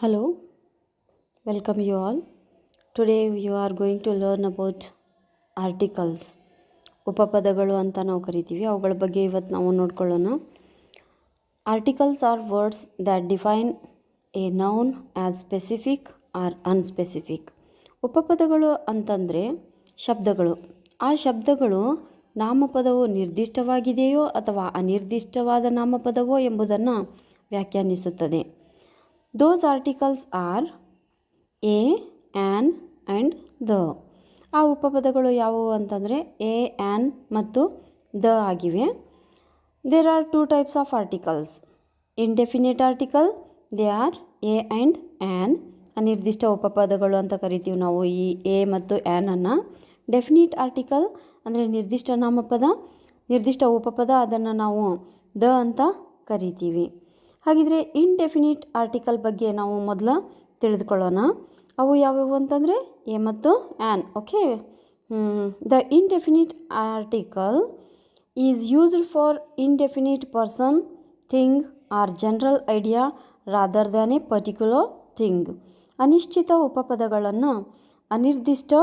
Hello, welcome you all. Today you are going to learn about articles. ಉಪಪದಗಳು ಅಂತ ನಾವು ಕರಿತೀವಿ. ಅವುಗಳ ಬಗ್ಗೆ ಇವತ್ತು ನಾವು ನೋಡ್ಕೊಳ್ಳೋಣ. Articles are words that define a noun as specific or unspecific. ಉಪಪದಗಳು ಅಂತಂದರೆ ಶಬ್ದಗಳು. ಆ ಶಬ್ದಗಳು ನಾಮಪದವು ನಿರ್ದಿಷ್ಟವಾಗಿದೆಯೋ ಅಥವಾ ಅನಿರ್ದಿಷ್ಟವಾದ ನಾಮಪದವೋ ಎಂಬುದನ್ನು ವ್ಯಾಖ್ಯಾನಿಸುತ್ತದೆ. Those articles are a, an and the. ಆ ಉಪಪದಗಳು ಯಾವುವು ಅಂತಂದರೆ a, an ಮತ್ತು the ಆಗಿವೆ. There are two types of articles. Indefinite article, they are a and an. ಅನಿರ್ದಿಷ್ಟ ಉಪಪದಗಳು ಅಂತ ಕರಿತೀವಿ ನಾವು ಈ a ಮತ್ತು an ಅನ್ನು. ಡೆಫಿನಿಟ್ ಆರ್ಟಿಕಲ್ ಅಂದರೆ ನಿರ್ದಿಷ್ಟ ನಾಮಪದ, ನಿರ್ದಿಷ್ಟ ಉಪಪದ, ಅದನ್ನು ನಾವು ದ ಅಂತ ಕರಿತೀವಿ. ಹಾಗಿದ್ರೆ ಇನ್ಡೆಫಿನಿಟ್ ಆರ್ಟಿಕಲ್ ಬಗ್ಗೆ ನಾವು ಮೊದಲು ತಿಳಿದುಕೊಳ್ಳೋಣ. ಅವು ಯಾವುವು ಅಂತಂದರೆ ಎ ಮತ್ತು an. Okay, the indefinite article is used for indefinite person, thing R general idea rather than A particular thing. ಅನಿಶ್ಚಿತ ಉಪಪದಗಳನ್ನು ಅನಿರ್ದಿಷ್ಟ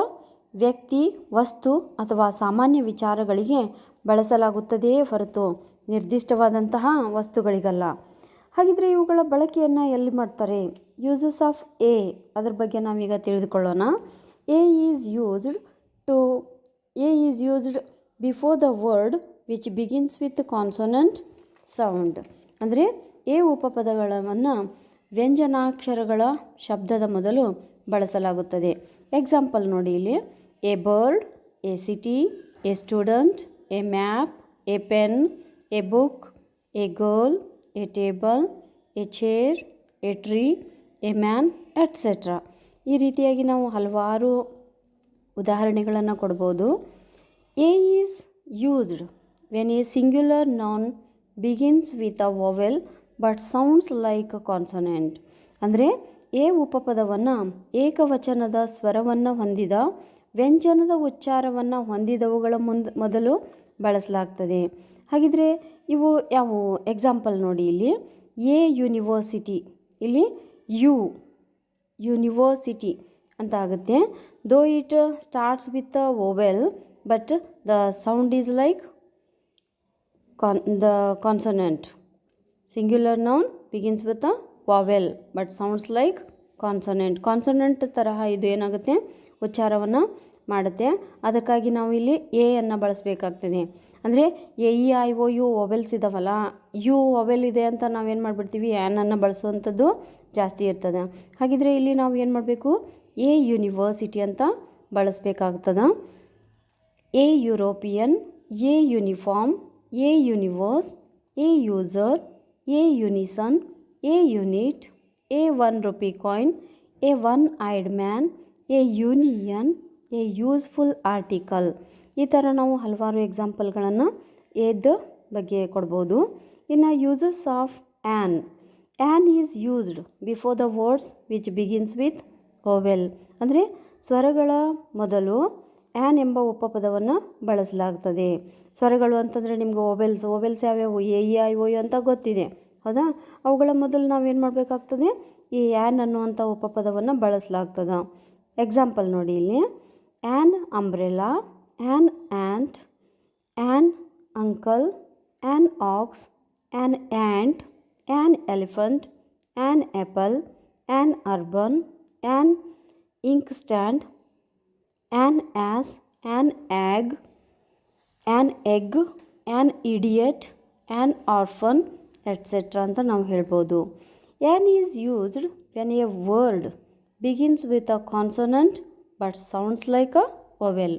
ವ್ಯಕ್ತಿ, ವಸ್ತು ಅಥವಾ ಸಾಮಾನ್ಯ ವಿಚಾರಗಳಿಗೆ ಬಳಸಲಾಗುತ್ತದೆಯೇ ಹೊರತು ನಿರ್ದಿಷ್ಟವಾದಂತಹ ವಸ್ತುಗಳಿಗಲ್ಲ. ಹಾಗಿದ್ರೆ ಇವುಗಳ ಬಳಕೆಯನ್ನು ಎಲ್ಲಿ ಮಾಡ್ತಾರೆ? ಯೂಸಸ್ ಆಫ್ ಎ, ಅದ್ರ ಬಗ್ಗೆ ನಾವೀಗ ತಿಳಿದುಕೊಳ್ಳೋಣ. A is used before the word which begins with consonant sound. ಅಂದರೆ ಎ ಉಪಪದಗಳನ್ನು ವ್ಯಂಜನಾಕ್ಷರಗಳ ಶಬ್ದದ ಮೊದಲು ಬಳಸಲಾಗುತ್ತದೆ. ಎಕ್ಸಾಂಪಲ್ ನೋಡಿ ಇಲ್ಲಿ: A bird, A city, A student, A map, A pen, A book, A girl, A table, A chair, A tree, A man, et cetera. ಈ ರೀತಿಯಾಗಿ ನಾವು ಹಲವಾರು ಉದಾಹರಣೆಗಳನ್ನು ಕೊಡ್ಬೋದು. A is used when A singular noun begins with a vowel but sounds like consonant. ಅಂದರೆ A ಉಪಪದವನ್ನು ಏಕವಚನದ ಸ್ವರವನ್ನು ಹೊಂದಿದ ವ್ಯಂಜನದ ಉಚ್ಚಾರವನ್ನು ಹೊಂದಿದವುಗಳ ಮೊದಲು ಬಳಸಲಾಗ್ತದೆ. ಹಾಗಿದ್ರೆ ಇವು ಯಾವುವು? ಎಕ್ಸಾಂಪಲ್ ನೋಡಿ ಇಲ್ಲಿ: ಎ ಯೂನಿವರ್ಸಿಟಿ, ಇಲ್ಲಿ ಯೂನಿವರ್ಸಿಟಿ ಅಂತ ಆಗುತ್ತೆ. ದೋ it starts with a vowel but the sound is like the consonant. Singular noun begins with a vowel but sounds like consonant. Consonant ತರಹ ಇದು ಏನಾಗುತ್ತೆ, ಉಚ್ಚಾರವನ್ನು ಮಾಡುತ್ತೆ. ಅದಕ್ಕಾಗಿ ನಾವು ಇಲ್ಲಿ ಎ ಅನ್ನು ಬಳಸಬೇಕಾಗ್ತದೆ. ಅಂದರೆ A E I O U vowels ಇದಾವಲ್ಲ, ಯು ವೊವೆಲ್ ಇದೆ ಅಂತ ನಾವೇನು ಮಾಡಿಬಿಡ್ತೀವಿ, ಆ್ಯನನ್ನು ಬಳಸುವಂಥದ್ದು ಜಾಸ್ತಿ ಇರ್ತದೆ. ಹಾಗಿದ್ರೆ ಇಲ್ಲಿ ನಾವು ಏನು ಮಾಡಬೇಕು? ಎ ಯೂನಿವರ್ಸಿಟಿ ಅಂತ ಬಳಸಬೇಕಾಗ್ತದೆ. A European, a uniform, a universe, a user, a unison, a unit, a 1 rupee coin, a 1 eyed man, a union, a useful article. ಈ ಥರ ನಾವು ಹಲವಾರು ಎಕ್ಸಾಂಪಲ್ಗಳನ್ನು ಎದ ಬಗ್ಗೆ ಕೊಡ್ಬೋದು. ಇನ್ನು uses of an. An is used before the words which begins with vowel. ಅಂದರೆ ಸ್ವರಗಳ ಮೊದಲು ಆ್ಯನ್ ಎಂಬ ಉಪಪದವನ್ನು ಬಳಸಲಾಗ್ತದೆ. ಸ್ವರಗಳು ಅಂತಂದರೆ ನಿಮ್ಗೆ ವೊವೆಲ್ಸ್ ಯಾವ್ಯಾವು? A E I O you ಅಂತ ಗೊತ್ತಿದೆ, ಹೌದಾ? ಅವುಗಳ ಮೊದಲು ನಾವೇನು ಮಾಡಬೇಕಾಗ್ತದೆ? ಈ ಆ್ಯನ್ ಅನ್ನುವಂಥ ಉಪಪದವನ್ನು ಬಳಸಲಾಗ್ತದೆ. ಎಕ್ಸಾಂಪಲ್ ನೋಡಿ ಇಲ್ಲಿ: an umbrella, an ant, an uncle, an ox, an ant, an elephant, an apple, an urban, an inkstand, an ass, an egg, an egg, an idiot, an orphan, etcetera ಅಂತ ನಾವು ಹೇಳ್ಬೋದು. An is used when a word begins with a consonant but sounds like a vowel.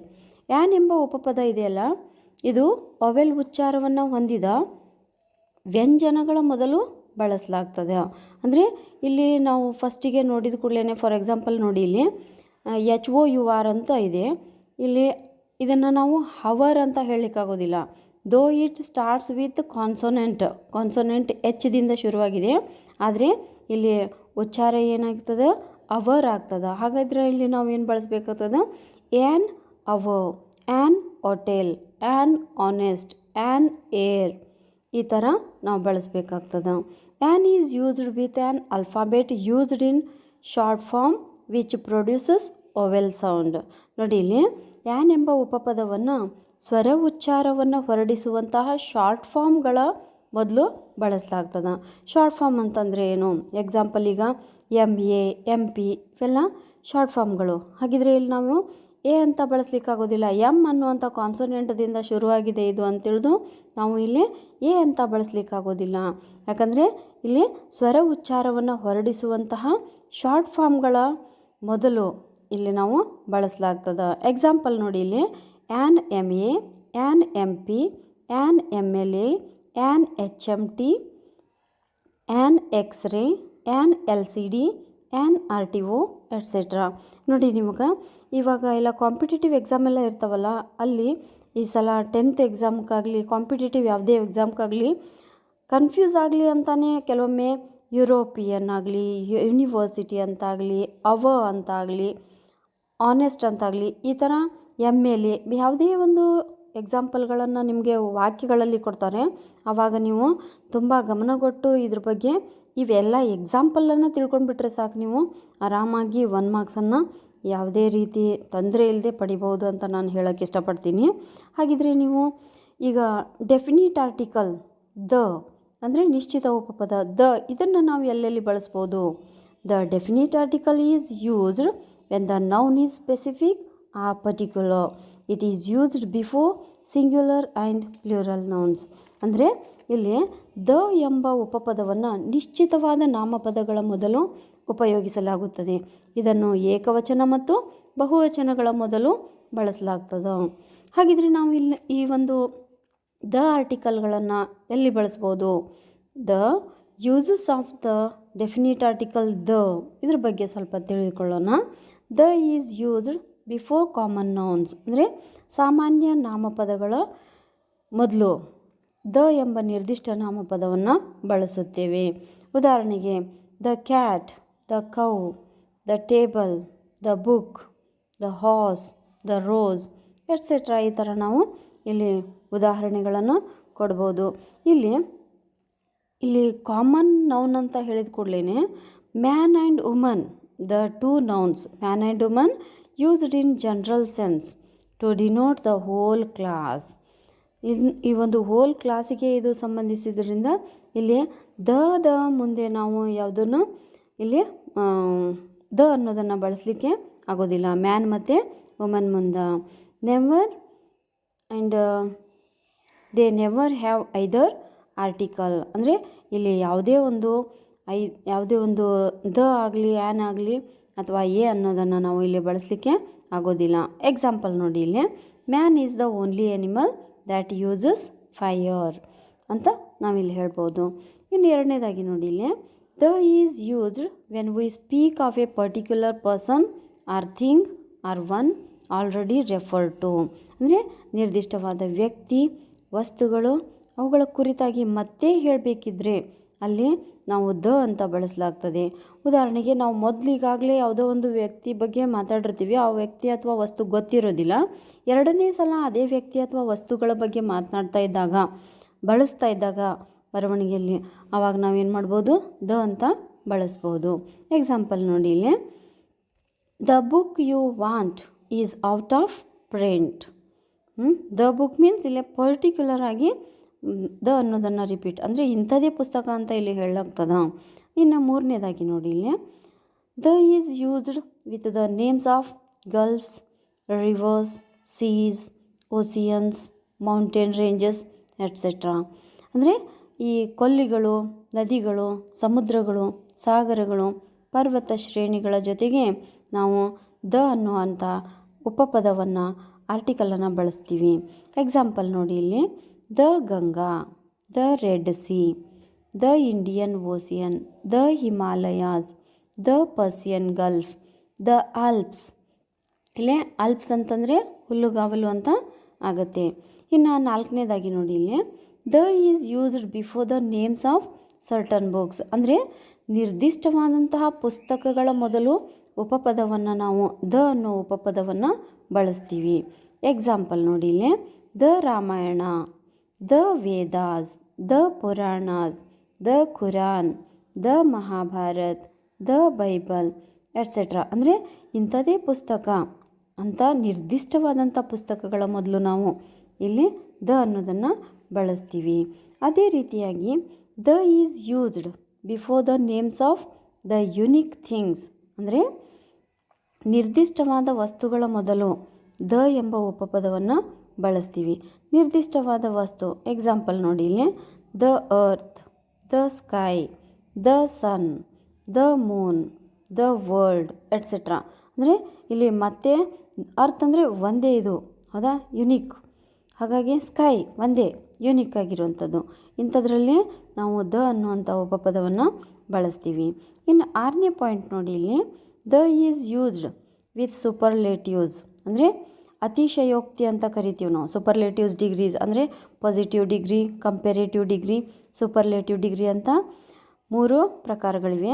An ಎಂಬ ಉಪಪದ ಇದೆಯಲ್ಲ, ಇದು vowel ಉಚ್ಚಾರವನ್ನು ಹೊಂದಿದ ವ್ಯಂಜನಗಳ ಮೊದಲು ಬಳಸಲಾಗ್ತದೆ. ಅಂದರೆ ಇಲ್ಲಿ ನಾವು ಫಸ್ಟಿಗೆ ನೋಡಿದ ಕೂಡಲೇ, ಫಾರ್ ಎಕ್ಸಾಂಪಲ್ ನೋಡಿ ಇಲ್ಲಿ ಎಚ್ ಒ ಯು ಆರ್ ಅಂತ ಇದೆ. ಇಲ್ಲಿ ಇದನ್ನು ನಾವು ಹವರ್ ಅಂತ ಹೇಳಲಿಕ್ಕಾಗೋದಿಲ್ಲ. Though it starts with consonant ಎಚ್ದಿಂದ ಶುರುವಾಗಿದೆ, ಆದರೆ ಇಲ್ಲಿ ಉಚ್ಚಾರ ಏನಾಗ್ತದೆ? ಅವರ್ ಆಗ್ತದೆ. ಹಾಗಾದರೆ ಇಲ್ಲಿ ನಾವು ಏನು ಬಳಸಬೇಕಾಗ್ತದೆ? An hour, an hotel, an honest, an air, ಈ ಥರ ನಾವು ಬಳಸಬೇಕಾಗ್ತದೆ. An is used with an alphabet used in short form which produces vowel sound. ನೋಡಿ ಇಲ್ಲಿ ಆ್ಯನ್ ಎಂಬ ಉಪಪದವನ್ನು ಸ್ವರ ಉಚ್ಚಾರವನ್ನು ಹೊರಡಿಸುವಂತಹ ಶಾರ್ಟ್ ಫಾರ್ಮ್ಗಳ ಮೊದಲು ಬಳಸಲಾಗ್ತದೆ. ಶಾರ್ಟ್ ಫಾರ್ಮ್ ಅಂತಂದರೆ ಏನು? ಎಕ್ಸಾಂಪಲ್ ಈಗ MA MP ಇವೆಲ್ಲ ಶಾರ್ಟ್ ಫಾರ್ಮ್ಗಳು. ಹಾಗಿದ್ರೆ ಇಲ್ಲಿ ನಾವು ಎ ಅಂತ ಬಳಸಲಿಕ್ಕಾಗೋದಿಲ್ಲ. ಅನ್ನುವಂಥ ಕಾನ್ಸೋನೆಂಟದಿಂದ ಶುರುವಾಗಿದೆ ಇದು ಅಂತೇಳಿದು ನಾವು ಇಲ್ಲಿ ಎ ಅಂತ ಬಳಸಲಿಕ್ಕಾಗೋದಿಲ್ಲ. ಯಾಕಂದರೆ ಇಲ್ಲಿ ಸ್ವರ ಉಚ್ಚಾರವನ್ನು ಹೊರಡಿಸುವಂತಹ ಶಾರ್ಟ್ ಫಾರ್ಮ್ಗಳ ಮೊದಲು ಇಲ್ಲಿ ನಾವು ಬಳಸಲಾಗ್ತದೆ. ಎಕ್ಸಾಂಪಲ್ ನೋಡಿ ಇಲ್ಲಿ an MA, an MP, an MLA, an HMT, an X-ray, an LCD, an RTO et cetera. ನೋಡಿ ನಿಮಗೆ ಇವಾಗ ಎಲ್ಲ ಕಾಂಪಿಟೇಟಿವ್ ಎಕ್ಸಾಮ್ ಎಲ್ಲ ಇರ್ತಾವಲ್ಲ, ಅಲ್ಲಿ ಈ ಸಲ 10th ಎಕ್ಸಾಮ್ಗಾಗಲಿ ಕಾಂಪಿಟೇಟಿವ್ ಯಾವುದೇ ಎಕ್ಸಾಮ್ಗಾಗಲಿ ಕನ್ಫ್ಯೂಸ್ ಆಗಲಿ ಅಂತಾನೆ ಕೆಲವೊಮ್ಮೆ ಯುರೋಪಿಯನ್ ಆಗಲಿ, ಯೂನಿವರ್ಸಿಟಿ ಅಂತಾಗಲಿ, ಅಂತಾಗಲಿ, ಆನೆಸ್ಟ್ ಅಂತಾಗಲಿ, ಈ ಥರ MLA ಯಾವುದೇ ಒಂದು ಎಕ್ಸಾಂಪಲ್ಗಳನ್ನು ನಿಮಗೆ ವಾಕ್ಯಗಳಲ್ಲಿ ಕೊಡ್ತಾರೆ. ಆವಾಗ ನೀವು ತುಂಬ ಗಮನಗೊಟ್ಟು ಇದ್ರ ಬಗ್ಗೆ ಇವೆಲ್ಲ ಎಕ್ಸಾಂಪಲನ್ನು ತಿಳ್ಕೊಂಡ್ಬಿಟ್ರೆ ಸಾಕು, ನೀವು ಆರಾಮಾಗಿ 1 ಮಾರ್ಕ್ಸನ್ನು ಯಾವುದೇ ರೀತಿ ತೊಂದರೆ ಇಲ್ಲದೆ ಪಡಿಬೋದು ಅಂತ ನಾನು ಹೇಳೋಕ್ಕೆ ಇಷ್ಟಪಡ್ತೀನಿ. ಹಾಗಿದ್ರೆ ನೀವು ಈಗ ಡೆಫಿನಿಟ್ ಆರ್ಟಿಕಲ್ ದ ಅಂದರೆ ನಿಶ್ಚಿತ ಉಪಪದ ದ, ಇದನ್ನು ನಾವು ಎಲ್ಲೆಲ್ಲಿ ಬಳಸ್ಬೋದು? The definite article is used when the noun is specific or particular. It is used before singular and plural nouns. ಅಂದರೆ ಇಲ್ಲಿ ದ ಎಂಬ ಉಪಪದವನ್ನು ನಿಶ್ಚಿತವಾದ ನಾಮಪದಗಳ ಮೊದಲು ಉಪಯೋಗಿಸಲಾಗುತ್ತದೆ. ಇದನ್ನು ಏಕವಚನ ಮತ್ತು ಬಹುವಚನಗಳ ಮೊದಲು ಬಳಸಲಾಗ್ತದೆ. ಹಾಗಿದ್ರೆ ನಾವು ಇಲ್ಲಿ ಈ ಒಂದು ದ ಆರ್ಟಿಕಲ್ಗಳನ್ನು ಎಲ್ಲಿ ಬಳಸ್ಬೋದು? The uses of the definite article the, ಇದ್ರ ಬಗ್ಗೆ ಸ್ವಲ್ಪ ತಿಳಿದುಕೊಳ್ಳೋಣ. The is used before common nouns. ಅಂದರೆ ಸಾಮಾನ್ಯ ನಾಮಪದಗಳ ಮೊದಲು ದ ಎಂಬ ನಿರ್ದಿಷ್ಟ ನಾಮಪದವನ್ನು ಬಳಸುತ್ತೇವೆ. ಉದಾಹರಣೆಗೆ the cat, the cow, the table, the book, the horse, the rose et cetera. ಈ ಥರ ನಾವು ಇಲ್ಲಿ ಉದಾಹರಣೆಗಳನ್ನು ಕೊಡ್ಬೋದು. ಇಲ್ಲಿ ಕಾಮನ್ ನೌನ್ ಅಂತ ಹೇಳಿದ ಕೂಡಲೇ man and woman, the two nouns man and woman used in general sense to denote the whole class. ಈ ಒಂದು ಹೋಲ್ ಕ್ಲಾಸಿಗೆ ಇದು ಸಂಬಂಧಿಸಿದ್ರಿಂದ ಇಲ್ಲಿ ದ ಮುಂದೆ ನಾವು ಯಾವುದನ್ನು ಇಲ್ಲಿ ದ ಅನ್ನೋದನ್ನು ಬಳಸಲಿಕ್ಕೆ ಆಗೋದಿಲ್ಲ. ಮ್ಯಾನ್ ಮತ್ತು ವುಮನ್ ಮುಂದೆ never and they never have either article. ಅಂದರೆ ಇಲ್ಲಿ ಯಾವುದೇ ಒಂದು ದ ಆಗಲಿ ಆ್ಯನ್ ಆಗಲಿ ಅಥವಾ ಎ ಅನ್ನೋದನ್ನು ನಾವು ಇಲ್ಲಿ ಬಳಸಲಿಕ್ಕೆ ಆಗೋದಿಲ್ಲ. ಎಕ್ಸಾಂಪಲ್ ನೋಡಿ ಇಲ್ಲಿ man is the only animal that uses fire ಅಂತ ನಾವಿಲ್ಲಿ ಹೇಳ್ಬೋದು. ಇನ್ನು ಎರಡನೇದಾಗಿ ನೋಡಿ ಇಲ್ಲಿ the is used when we speak of a particular person or thing or one already refer to. ಅಂದರೆ ನಿರ್ದಿಷ್ಟವಾದ ವ್ಯಕ್ತಿ, ವಸ್ತುಗಳು, ಅವುಗಳ ಕುರಿತಾಗಿ ಮತ್ತೆ ಹೇಳಬೇಕಿದ್ರೆ ಅಲ್ಲಿ ನಾವು ದ ಅಂತ ಬಳಸಲಾಗ್ತದೆ. ಉದಾಹರಣೆಗೆ ನಾವು ಮೊದಲಿಗಾಗಲೇ ಯಾವುದೋ ಒಂದು ವ್ಯಕ್ತಿ ಬಗ್ಗೆ ಮಾತಾಡಿರ್ತೀವಿ, ಆ ವ್ಯಕ್ತಿ ಅಥವಾ ವಸ್ತು ಗೊತ್ತಿರೋದಿಲ್ಲ. ಎರಡನೇ ಸಲ ಅದೇ ವ್ಯಕ್ತಿ ಅಥವಾ ವಸ್ತುಗಳ ಬಗ್ಗೆ ಬಳಸ್ತಾ ಇದ್ದಾಗ ಬರವಣಿಗೆಯಲ್ಲಿ ಆವಾಗ ನಾವೇನು ಮಾಡ್ಬೋದು? ದ ಅಂತ ಬಳಸ್ಬೋದು. ಎಕ್ಸಾಂಪಲ್ ನೋಡಿ ಇಲ್ಲಿ the book you want is out of print. The book means ಇಲ್ಲಿ ಪರ್ಟಿಕ್ಯುಲರ್ ಆಗಿ ದ ಅನ್ನೋದನ್ನು ರಿಪೀಟ್, ಅಂದರೆ ಇಂಥದೇ ಪುಸ್ತಕ ಅಂತ ಇಲ್ಲಿ ಹೇಳಲಾಗ್ತದ. ಇನ್ನು ಮೂರನೇದಾಗಿ ನೋಡಿ ಇಲ್ಲಿ the is used with the names of gulfs, rivers, seas, oceans, mountain ranges etcetera. ಅಂದರೆ ಈ ಕೊಲ್ಲಿಗಳು, ನದಿಗಳು, ಸಮುದ್ರಗಳು, ಸಾಗರಗಳು, ಪರ್ವತ ಶ್ರೇಣಿಗಳ ಜೊತೆಗೆ ನಾವು ದ ಅನ್ನುವಂಥ ಉಪಪದವನ್ನು ಆರ್ಟಿಕಲನ್ನು ಬಳಸ್ತೀವಿ. ಎಕ್ಸಾಂಪಲ್ ನೋಡಿ ಇಲ್ಲಿ the Ganga, the red C, the Indian ocean, the Himalayas, the Persian Gulf, the Alps. ಇಲ್ಲೇ ಆಲ್ಪ್ಸ್ ಅಂತಂದರೆ ಹುಲ್ಲುಗಾವಲು ಅಂತ ಆಗುತ್ತೆ. ಇನ್ನು ನಾಲ್ಕನೇದಾಗಿ ನೋಡಿ ಇಲ್ಲಿ the is used before the names of certain books. ಅಂದರೆ ನಿರ್ದಿಷ್ಟವಾದಂತಹ ಪುಸ್ತಕಗಳ ಮೊದಲು ಉಪಪದವನ್ನು ನಾವು ದ ಅನ್ನೋ ಉಪಪದವನ್ನು ಬಳಸ್ತೀವಿ. ಎಕ್ಸಾಂಪಲ್ ನೋಡಿ ಇಲ್ಲಿ the Ramayana, the Vedas, the Puranas, the Quran, the Mahabharat, the Bible et cetera. ಅಂದರೆ ಇಂಥದೇ ಪುಸ್ತಕ ಅಂತ ನಿರ್ದಿಷ್ಟವಾದಂಥ ಪುಸ್ತಕಗಳ ಮೊದಲು ನಾವು ಇಲ್ಲಿ ದ ಅನ್ನೋದನ್ನು ಬಳಸ್ತೀವಿ. ಅದೇ ರೀತಿಯಾಗಿ the is used before the names of the unique things. ಅಂದರೆ ನಿರ್ದಿಷ್ಟವಾದ ವಸ್ತುಗಳ ಮೊದಲು ದ ಎಂಬ ಉಪಪದವನ್ನು ಬಳಸ್ತೀವಿ. ನಿರ್ದಿಷ್ಟವಾದ ವಸ್ತು ಎಕ್ಸಾಂಪಲ್ ನೋಡಿ ಇಲ್ಲಿ, the earth, the sky, the sun, the moon, the world etcetera. ಅಂದರೆ ಇಲ್ಲಿ ಮತ್ತೆ ಅರ್ತ್ ಅಂದರೆ ಒಂದೇ, ಇದು ಹೌದಾ, ಯುನಿಕ್. ಹಾಗಾಗಿ ಸ್ಕೈ ಒಂದೇ, ಯುನಿಕ್ ಆಗಿರುವಂಥದ್ದು. ಇಂಥದ್ರಲ್ಲಿ ನಾವು ದ ಅನ್ನುವಂಥ ಉಪಪದವನ್ನು ಬಳಸ್ತೀವಿ. ಇನ್ನು 6ನೇ ಪಾಯಿಂಟ್ ನೋಡಿ ಇಲ್ಲಿ, ದ ಈಸ್ ಯೂಸ್ಡ್ ವಿತ್ ಸೂಪರ್ಲೇಟಿವ್ಸ್. ಅಂದರೆ ಅತಿಶಯೋಕ್ತಿ ಅಂತ ಕರಿತೀವಿ ನಾವು. ಸೂಪರ್ಲೇಟಿವ್ಸ್ ಡಿಗ್ರೀಸ್ ಅಂದರೆ positive degree, comparative degree, superlative degree ಅಂತ 3 ಪ್ರಕಾರಗಳಿವೆ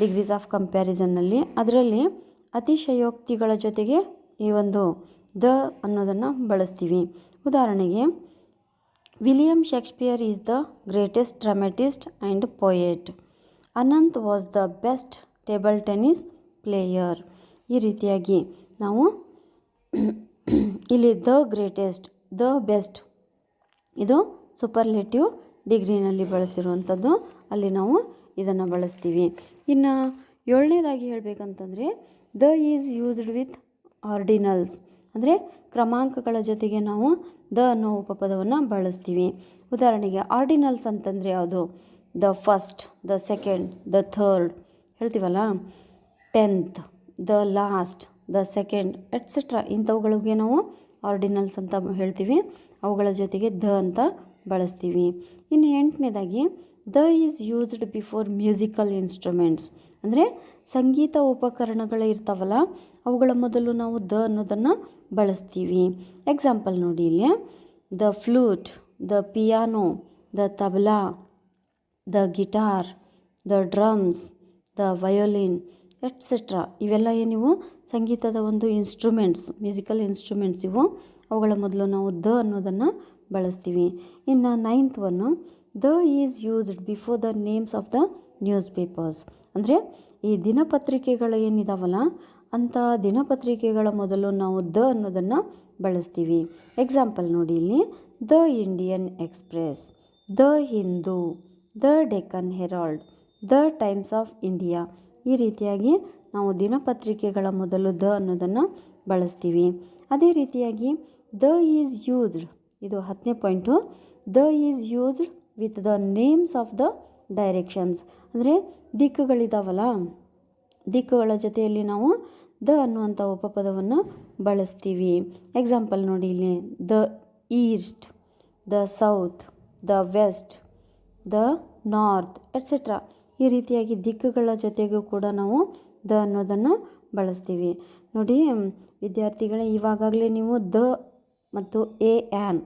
ಡಿಗ್ರೀಸ್ ಆಫ್ ಕಂಪ್ಯಾರಿಸನ್ನಲ್ಲಿ. ಅದರಲ್ಲಿ ಅತಿಶಯೋಕ್ತಿಗಳ ಜೊತೆಗೆ ಈ ಒಂದು ದ ಅನ್ನೋದನ್ನು ಬಳಸ್ತೀವಿ. ಉದಾಹರಣೆಗೆ, William Shakespeare is the greatest dramatist and poet. Anant was the best table tennis player. ಈ ರೀತಿಯಾಗಿ ನಾವು ಇಲ್ಲಿ ದ ಗ್ರೇಟೆಸ್ಟ್, ದ ಬೆಸ್ಟ್ ಇದು ಸೂಪರ್ಲೇಟಿವ್ ಡಿಗ್ರಿನಲ್ಲಿ ಬಳಸಿರುವಂಥದ್ದು, ಅಲ್ಲಿ ನಾವು ಇದನ್ನು ಬಳಸ್ತೀವಿ. ಇನ್ನು 7ನೇದಾಗಿ ಹೇಳಬೇಕಂತಂದರೆ, the is used with ordinals. ಅಂದರೆ ಕ್ರಮಾಂಕಗಳ ಜೊತೆಗೆ ನಾವು ದ ಅನ್ನೋ ಉಪಪದವನ್ನು ಬಳಸ್ತೀವಿ. ಉದಾಹರಣೆಗೆ ಆರ್ಡಿನಲ್ಸ್ ಅಂತಂದರೆ ಯಾವುದು? The first, the second, the third ಹೇಳ್ತೀವಲ್ಲ, 10th, the last, the second etcetera. ಇಂಥವುಗಳಿಗೆ ನಾವು ಆರ್ಡಿನಲ್ಸ್ ಅಂತ ಹೇಳ್ತೀವಿ. ಅವುಗಳ ಜೊತೆಗೆ ದ ಅಂತ ಬಳಸ್ತೀವಿ. ಇನ್ನು 8ನೇದಾಗಿ, the is used before musical instruments. ಅಂದರೆ ಸಂಗೀತ ಉಪಕರಣಗಳು ಇರ್ತಾವಲ್ಲ, ಅವುಗಳ ಮೊದಲು ನಾವು ದ ಅನ್ನೋದನ್ನು ಬಳಸ್ತೀವಿ. ಎಕ್ಸಾಂಪಲ್ ನೋಡಿ ಇಲ್ಲಿ, the flute, the piano, the tabla, the guitar, the drums, the violin et cetera. ಇವೆಲ್ಲ ಏನಿವು ಸಂಗೀತದ ಒಂದು ಇನ್ಸ್ಟ್ರೂಮೆಂಟ್ಸ್, ಮ್ಯೂಸಿಕಲ್ ಇನ್ಸ್ಟ್ರೂಮೆಂಟ್ಸ್ ಇವು. ಅವುಗಳ ಮೊದಲು ನಾವು ದ ಅನ್ನೋದನ್ನು ಬಳಸ್ತೀವಿ. ಇನ್ನು 9th one, the is used before the names of the news papers. ಅಂದರೆ ಈ ದಿನಪತ್ರಿಕೆಗಳು ಏನಿದಾವಲ್ಲ, ಅಂಥ ದಿನಪತ್ರಿಕೆಗಳ ಮೊದಲು ನಾವು ದ ಅನ್ನೋದನ್ನು ಬಳಸ್ತೀವಿ. ಎಕ್ಸಾಂಪಲ್ ನೋಡಿ ಇಲ್ಲಿ, the Indian Express, the Hindu, the Deccan Herald, the Times of India. ಈ ರೀತಿಯಾಗಿ ನಾವು ದಿನಪತ್ರಿಕೆಗಳ ಮೊದಲು ದ ಅನ್ನೋದನ್ನು ಬಳಸ್ತೀವಿ. ಅದೇ ರೀತಿಯಾಗಿ ದ ಈಸ್ ಯೂಸ್ಡ್, ಇದು 10ನೇ point, the is used with the names of the directions. ಅಂದರೆ ದಿಕ್ಕುಗಳಿದಾವಲ್ಲ, ದಿಕ್ಕುಗಳ ಜೊತೆಯಲ್ಲಿ ನಾವು ದ ಅನ್ನುವಂಥ ಉಪಪದವನ್ನು ಬಳಸ್ತೀವಿ. ಎಕ್ಸಾಂಪಲ್ ನೋಡಿ ಇಲ್ಲಿ, the east, the south, the west, the north etcetera. ಈ ರೀತಿಯಾಗಿ ದಿಕ್ಕುಗಳ ಜೊತೆಗೂ ಕೂಡ ನಾವು ದ ಅನ್ನೋದನ್ನು ಬಳಸ್ತೀವಿ. ನೋಡಿ ವಿದ್ಯಾರ್ಥಿಗಳೇ, ಇವಾಗಲೇ ನೀವು ದ ಮತ್ತು ಎ ಆ್ಯನ್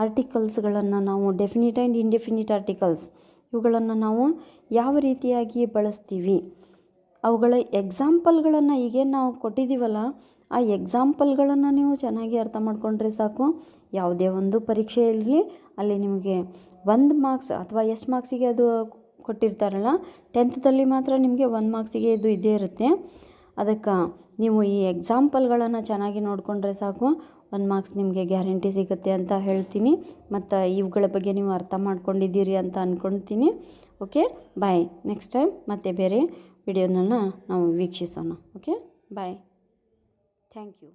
ಆರ್ಟಿಕಲ್ಸ್ಗಳನ್ನು ನಾವು ಡೆಫಿನಿಟ್ ಆ್ಯಂಡ್ ಇಂಡೆಫಿನಿಟ್ ಆರ್ಟಿಕಲ್ಸ್ ಇವುಗಳನ್ನು ನಾವು ಯಾವ ರೀತಿಯಾಗಿ ಬಳಸ್ತೀವಿ, ಅವುಗಳ ಎಕ್ಸಾಂಪಲ್ಗಳನ್ನು ಈಗೇನು ನಾವು ಕೊಟ್ಟಿದ್ದೀವಲ್ಲ, ಆ ಎಕ್ಸಾಂಪಲ್ಗಳನ್ನು ನೀವು ಚೆನ್ನಾಗಿ ಅರ್ಥ ಮಾಡಿಕೊಂಡ್ರೆ ಸಾಕು. ಯಾವುದೇ ಒಂದು ಪರೀಕ್ಷೆ ಇರಲಿ, ಅಲ್ಲಿ ನಿಮಗೆ 1 ಮಾರ್ಕ್ಸ್ ಅಥವಾ ಎಷ್ಟು ಮಾರ್ಕ್ಸಿಗೆ ಅದು ಕೊಟ್ಟಿರ್ತಾರಲ್ಲ, 10th ಮಾತ್ರ ನಿಮಗೆ 1 ಮಾರ್ಕ್ಸಿಗೆ ಇದು ಇದ್ದೇ ಇರುತ್ತೆ. ಅದಕ್ಕೆ ನೀವು ಈ ಎಕ್ಸಾಂಪಲ್ಗಳನ್ನು ಚೆನ್ನಾಗಿ ನೋಡಿಕೊಂಡ್ರೆ ಸಾಕು, 1 ಮಾರ್ಕ್ಸ್ ನಿಮಗೆ ಗ್ಯಾರಂಟಿ ಸಿಗುತ್ತೆ ಅಂತ ಹೇಳ್ತೀನಿ. ಮತ್ತು ಇವುಗಳ ಬಗ್ಗೆ ನೀವು ಅರ್ಥ ಮಾಡ್ಕೊಂಡಿದ್ದೀರಿ ಅಂತ ಅಂದ್ಕೊಳ್ತೀನಿ. ಓಕೆ, ಬಾಯ್. ನೆಕ್ಸ್ಟ್ ಟೈಮ್ ಮತ್ತೆ ಬೇರೆ ವಿಡಿಯೋನ ನಾವು ವೀಕ್ಷಿಸೋಣ. Okay, bye. Thank you.